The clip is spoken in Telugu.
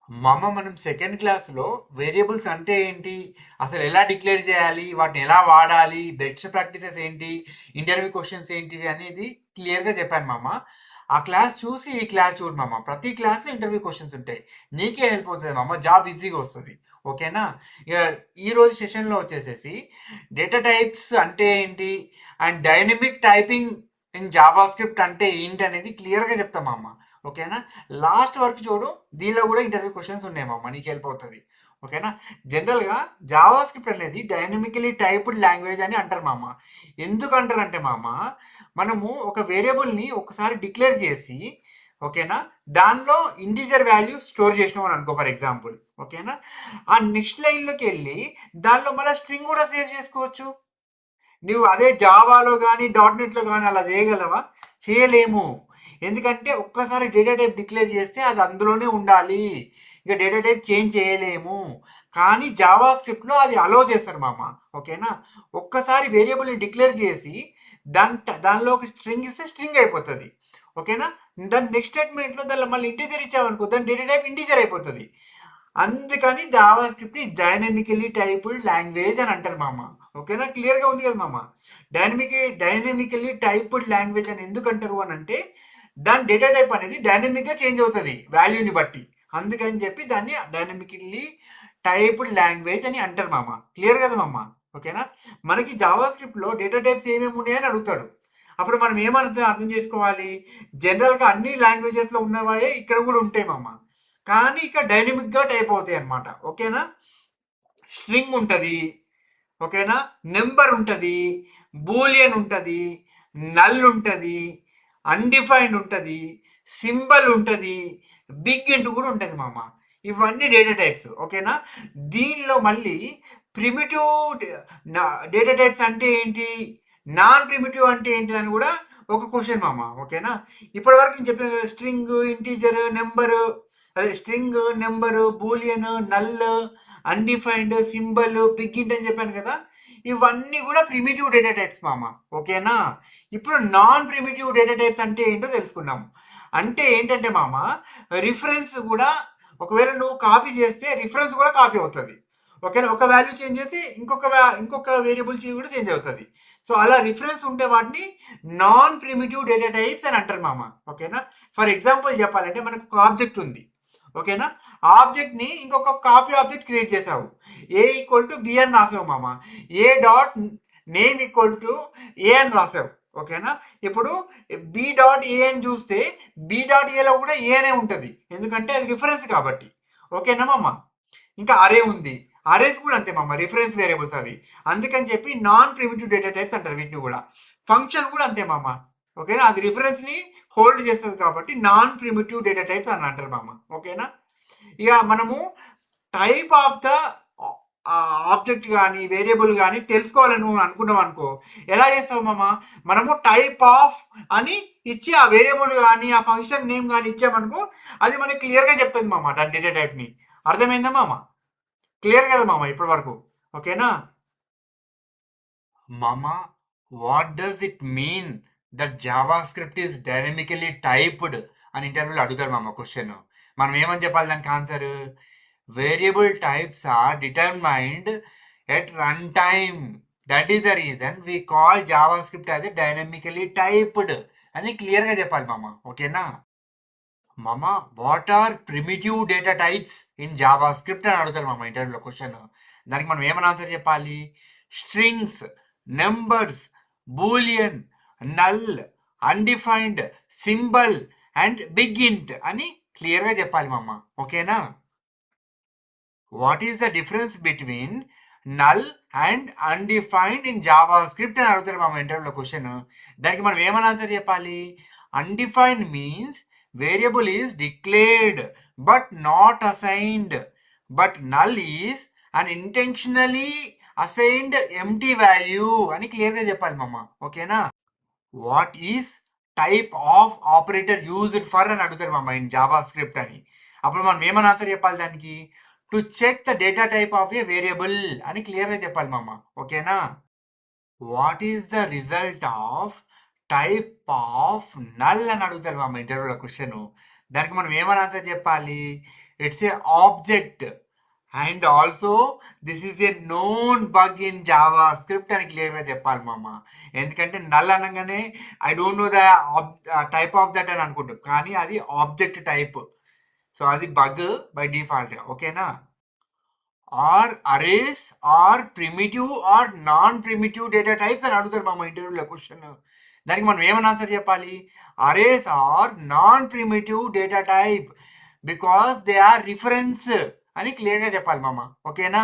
మనం సెకండ్ క్లాస్‌లో వేరియబుల్స్ అంటే ఏంటి? అసలు ఎలా డిక్లేర్ చేయాలి? వాటిని ఎలా వాడాలి? బెస్ట్ ప్రాక్టీసెస్ ఏంటి? ఇంటర్వ్యూ క్వెషన్స్ ఏంటివి అనేది క్లియర్‌గా చెప్పాను మామ. ఆ క్లాస్ చూసి ఈ క్లాస్ చూడు మామ. ప్రతి క్లాస్‌లో ఇంటర్వ్యూ క్వెషన్స్ ఉంటాయి. నీకే హెల్ప్ అవుతది మామ. జాబ్ ఈజీగా వస్తది. ఓకేనా? ఇక ఈరోజు సెషన్‌లో వచ్చేసేసి డేటా టైప్స్ అంటే ఏంటి? And dynamic typing in JavaScript అంటే ఏంటి అనేది క్లియర్‌గా చెప్తా మామ. ఓకేనా? లాస్ట్ వరకు చూడు. దీనిలో కూడా ఇంటర్వ్యూ క్వశ్చన్స్ ఉన్నాయి మామ, నీకు హెల్ప్ అవుతుంది. ఓకేనా? జనరల్గా జావా స్క్రిప్ట్ అనేది డైనమికలీ టైప్డ్ లాంగ్వేజ్ అని అంటారు మామ. ఎందుకు అంటారంటే మామ, మనము ఒక వేరియబుల్ని ఒకసారి డిక్లేర్ చేసి, ఓకేనా, దానిలో ఇంటీజర్ వాల్యూ స్టోర్ చేసినాం అని అనుకో ఫర్ ఎగ్జాంపుల్. ఓకేనా? ఆ నెక్స్ట్ లైన్లోకి వెళ్ళి దానిలో మళ్ళీ స్ట్రింగ్ కూడా సేవ్ చేసుకోవచ్చు. నువ్వు అదే జావాలో కానీ డాట్ నెట్లో కానీ అలా చేయగలవా? చేయలేము. ఎందుకంటే ఒక్కసారి డేటా టైప్ డిక్లేర్ చేస్తే అది అందులోనే ఉండాలి. ఇక డేటా టైప్ చేంజ్ చేయలేము. కానీ జావా స్క్రిప్ట్లో అది అలో చేస్తారు మామ. ఓకేనా? ఒక్కసారి వేరియబుల్ని డిక్లేర్ చేసి దానిలో ఒక స్ట్రింగ్ ఇస్తే స్ట్రింగ్ అయిపోతుంది. ఓకేనా? దాని నెక్స్ట్ స్టేట్మెంట్లో దానిలో మళ్ళీ ఇంటీజర్ ఇచ్చామనుకో దాని డేటా టైప్ ఇంటీజర్ అయిపోతుంది. అందుకని Java script dynamically typed language అని అంటారు మామ. ఓకేనా? క్లియర్గా ఉంది కదా మామ. డైనమికలీ టైప్డ్ లాంగ్వేజ్ అని ఎందుకు అంటారు అని అంటే దాని డేటా టైప్ అనేది డైనమిక్గా చేంజ్ అవుతుంది వాల్యూని బట్టి. అందుకని చెప్పి దాన్ని డైనమికలీ టైప్డ్ లాంగ్వేజ్ అని అంటారు మామ. క్లియర్ కదా మామ? ఓకేనా? మనకి జావా స్క్రిప్ట్లో డేటా టైప్స్ ఏమేమి ఉన్నాయని అడుగుతాడు. అప్పుడు మనం ఏమర్థం అర్థం చేసుకోవాలి? జనరల్గా అన్ని లాంగ్వేజెస్లో ఉన్నవాయే ఇక్కడ కూడా ఉంటాయి మామ. కానీ ఇక్కడ డైనమిక్గా టైప్ అవుతాయి అనమాట. ఓకేనా? స్ట్రింగ్ ఉంటుంది. ఓకేనా? నెంబర్ ఉంటుంది, బూలియన్ ఉంటుంది, నల్ ఉంటుంది, అన్డిఫైన్డ్ ఉంటుంది, సింబల్ ఉంటుంది, బిగ్ ఇంట్ కూడా ఉంటుంది మామ. ఇవన్నీ డేటా టైప్స్. ఓకేనా? దీనిలో మళ్ళీ ప్రిమిటివ్ డేటా టైప్స్ అంటే ఏంటి, నాన్ ప్రిమిటివ్ అంటే ఏంటి అని కూడా ఒక క్వశ్చన్ మామ. ఓకేనా? ఇప్పటి వరకు నేను చెప్పిన కదా, స్ట్రింగ్, ఇంటీజర్, నెంబరు, అదే string, number, boolean, null, undefined, symbol, big int అని చెప్పాను కదా. ఇవన్నీ కూడా ప్రిమిటివ్ డేటా టైప్స్ మామ. ఓకేనా? ఇప్పుడు నాన్ ప్రిమిటివ్ డేటా టైప్స్ అంటే ఏంటో తెలుసుకున్నాము. అంటే ఏంటంటే మామ, రిఫరెన్స్ కూడా ఒకవేళ నువ్వు కాపీ చేస్తే రిఫరెన్స్ కూడా కాపీ అవుతుంది. ఓకేనా? ఒక వాల్యూ చేంజ్ చేసి ఇంకొక వేరియబుల్ కూడా చేంజ్ అవుతుంది. సో అలా రిఫరెన్స్ ఉంటే వాటిని నాన్ ప్రిమిటివ్ డేటా టైప్స్ అని అంటారు మామ. ఓకేనా? ఫర్ ఎగ్జాంపుల్ చెప్పాలంటే మనకు ఒక ఆబ్జెక్ట్ ఉంది. ఓకేనా? ఆబ్జెక్ట్ని ఇంకొక కాపీ ఆబ్జెక్ట్ క్రియేట్ చేసావు. ఏ ఈక్వల్ టు బి అని రాసావు మామ. A dot name equal to ఏ అని రాసావు. ఓకేనా? ఇప్పుడు బి డాట్ ఏ అని చూస్తే బి డాట్ ఏలో కూడా ఏ అనే ఉంటుంది. ఎందుకంటే అది రిఫరెన్స్ కాబట్టి. ఓకేనా మామ? ఇంకా అరే ఉంది. అరేస్ కూడా అంతే మామ, రిఫరెన్స్ వేరియబుల్స్ అవి. అందుకని చెప్పి నాన్ ప్రిమిటివ్ డేటా టైప్స్ అంటారు వీటిని కూడా. ఫంక్షన్ కూడా అంతే మామ. ఓకేనా? అది రిఫరెన్స్ని హోల్డ్ చేస్తుంది కాబట్టి నాన్ ప్రిమిటివ్ డేటా టైప్స్ అని అంటారు మామ. ఓకేనా? ఇక మనము టైప్ ఆఫ్ ద ఆబ్జెక్ట్ కానీ వేరియబుల్ కానీ తెలుసుకోవాలని నువ్వు అనుకున్నావు అనుకో, ఎలా చేస్తావు మామ? మనము టైప్ ఆఫ్ అని ఇచ్చి ఆ వేరియబుల్ కానీ ఆ ఫంక్షన్ నేమ్ కానీ ఇచ్చామనుకో అది మనకి క్లియర్గా చెప్తుంది మామ దాని డేటా టైప్ని. అర్థమైందా మామ? క్లియర్ కదా మామ ఇప్పటి వరకు? ఓకేనా మామ? What does it mean that JavaScript is dynamically typed అని ఇంటర్వ్యూలో అడుగుతారు మామ క్వశ్చన్. మనం ఏమని చెప్పాలి దానికి answer? Variable types are determined at run time. That is the reason we call JavaScript as dynamically typed అని క్లియర్గా చెప్పాలి మామ. ఓకేనా మామ? What are primitive data types in JavaScript అని అడుగుతారు మామ ఇంటర్వ్యూలో క్వశ్చన్. దానికి మనం ఏమని ఆన్సర్ చెప్పాలి? Strings, numbers, boolean, null, undefined, symbol and big int అని క్లియర్గా చెప్పాలి మామ. ఓకేనా? What is the difference between null and undefined in JavaScript అని అడుగుతారు మామ ఇంటర్వ్యూలో క్వశ్చన్. దానికి మనం ఏమని ఆన్సర్ చెప్పాలి? Undefined means variable is declared but not assigned, but null is an intentionally assigned empty value అని క్లియర్గా చెప్పాలి మామ. ఓకేనా? What is type of operator used for అని అడుగుతారు మామ ఇన్ జావా స్క్రిప్ట్ అని. అప్పుడు మనం ఏమని ఆన్సర్ చెప్పాలి దానికి? To check the data type of a variable అని క్లియర్గా చెప్పాలి మామ. ఓకేనా? What is the result of type of null అని అడుగుతారు మామ ఇంటర్వ్యూలో క్వశ్చన్. దానికి మనం ఏమని ఆన్సర్ చెప్పాలి? It's a object. And also this is a known bug in JavaScript అని క్లియర్గా చెప్పాలి మామ. ఎందుకంటే నల్ అనగానే I don't know the type of that అని అనుకుంటాం, కానీ అది ఆబ్జెక్ట్ టైప్. సో అది బగ్ బై డిఫాల్ట్. ఓకేనా? Are arrays are primitive or non primitive data types అని అడుగుతారు మామ ఇంటర్వ్యూలో క్వశ్చన్. దానికి మనం ఏమని ఆన్సర్ చెప్పాలి? Arrays are non primitive data type because they are reference అని క్లియర్గా చెప్పాలి మామ. ఓకేనా?